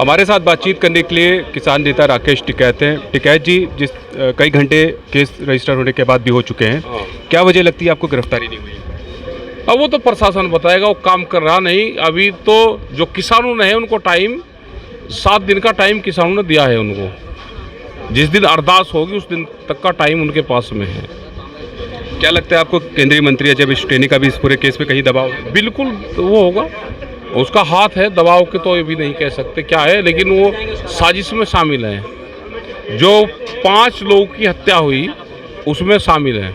हमारे साथ बातचीत करने के लिए किसान नेता राकेश टिकैत हैं। टिकैत जी, जिस कई घंटे केस रजिस्टर होने के बाद भी हो चुके हैं, क्या वजह लगती है आपको गिरफ्तारी नहीं हुई? अब वो तो प्रशासन बताएगा, वो काम कर रहा नहीं। अभी तो जो किसानों ने है उनको टाइम 7 दिन का टाइम किसानों ने दिया है उनको। जिस दिन अरदास होगी उस दिन तक का टाइम उनके पास में है। क्या लगता है आपको केंद्रीय मंत्री अजय विश्वटेनी का भी इस पूरे केस पे कहीं दबाव है? बिल्कुल वो होगा, उसका हाथ है। दबाव के तो ये भी नहीं कह सकते क्या है, लेकिन वो साजिश में शामिल है। जो 5 लोगों की हत्या हुई उसमें शामिल है।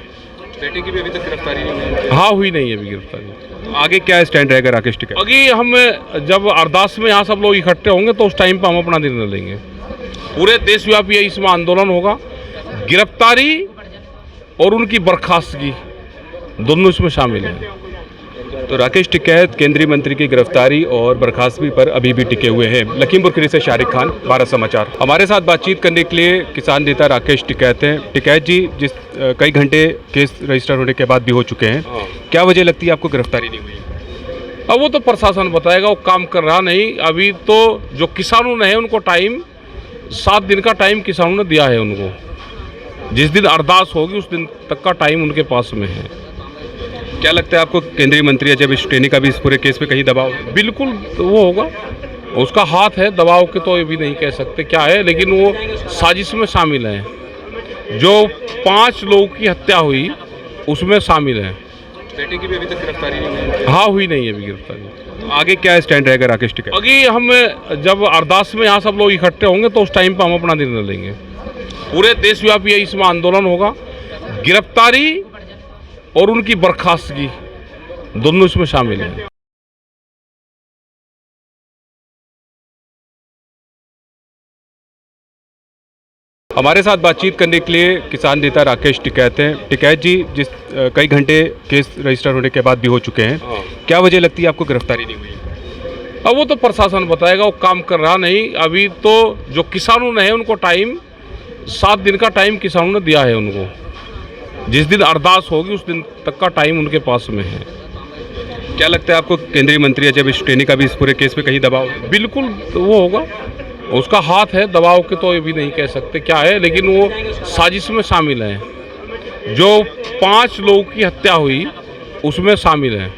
बेटे की भी अभी तक गिरफ्तारी नहीं हुई? हाँ, हुई नहीं है अभी गिरफ्तारी। आगे क्या स्टैंड रहेगा राकेश टिकैत? अभी हम जब अरदास में यहाँ सब लोग इकट्ठे होंगे तो उस टाइम पर हम अपना निर्णय लेंगे। पूरे देशव्यापी इसमें आंदोलन होगा। गिरफ्तारी और उनकी बर्खास्तगी दोनों इसमें शामिल हैं। तो राकेश टिकैत केंद्रीय मंत्री की गिरफ्तारी और बर्खास्तगी पर अभी भी टिके हुए हैं। लखीमपुर खीरी से शारिक खान, भारत समाचार। हमारे साथ बातचीत करने के लिए किसान नेता राकेश टिकैत हैं। टिकैत जी, जिस कई घंटे केस रजिस्टर होने के बाद भी हो चुके हैं, क्या वजह लगती है आपको गिरफ्तारी नहीं हुई? अब वो तो प्रशासन बताएगा, वो काम कर रहा नहीं। अभी तो जो किसानों ने है उनको टाइम 7 दिन का टाइम किसानों ने दिया है उनको। जिस दिन अरदास होगी उस दिन तक का टाइम उनके पास में है। क्या लगता है आपको केंद्रीय मंत्री अजय विश्वटेनी का भी इस पूरे केस पे कहीं दबाव है? बिल्कुल वो होगा, उसका हाथ है। दबाव के तो ये भी नहीं कह सकते क्या है, लेकिन वो साजिश में शामिल है। जो 5 लोगों की हत्या हुई उसमें शामिल है। बेटे की भी अभी तक गिरफ्तारी नहीं हुई? हाँ, हुई नहीं है अभी गिरफ्तारी। आगे क्या स्टैंड रहेगा राकेश टिकैत? अभी हम जब अरदास में यहाँ सब लोग इकट्ठे होंगे तो उस टाइम पर हम अपना निर्णय लेंगे। पूरे देशव्यापी इसमें आंदोलन होगा। गिरफ्तारी और उनकी बर्खास्तगी दोनों इसमें शामिल हैं। हमारे साथ बातचीत करने के लिए किसान नेता राकेश टिकैत हैं। टिकैत जी, जिस कई घंटे केस रजिस्टर होने के बाद भी हो चुके हैं, क्या वजह लगती है आपको गिरफ्तारी नहीं हुई? अब वो तो प्रशासन बताएगा, वो काम कर रहा नहीं। अभी तो जो किसानों ने है उनको टाइम 7 दिन का टाइम किसानों ने दिया है उनको। जिस दिन अरदास होगी उस दिन तक का टाइम उनके पास में है। क्या लगता है आपको केंद्रीय मंत्री अजय विश्वटेनी का भी इस पूरे केस पे कहीं दबाव है? बिल्कुल वो होगा, उसका हाथ है। दबाव के तो ये भी नहीं कह सकते क्या है, लेकिन वो साजिश में शामिल है। जो 5 लोगों की हत्या हुई उसमें शामिल है।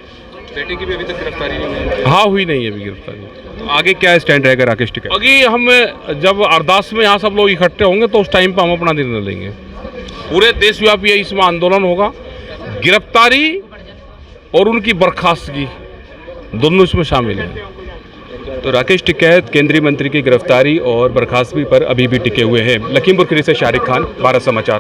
बेटे की भी अभी तक गिरफ्तारी नहीं हुई? हाँ, हुई नहीं है अभी गिरफ्तारी। आगे क्या स्टैंड रहेगा राकेश टिकैत? अभी हम जब अरदास में यहाँ सब लोग इकट्ठे होंगे तो उस टाइम पर हम अपना निर्णय लेंगे। पूरे देशव्यापी इसमें आंदोलन होगा। गिरफ्तारी और उनकी बर्खास्तगी दोनों इसमें शामिल हैं। तो राकेश टिकैत केंद्रीय मंत्री की गिरफ्तारी और बर्खास्तगी पर अभी भी टिके हुए हैं। लखीमपुर खीरी से शारिक खान, भारत समाचार।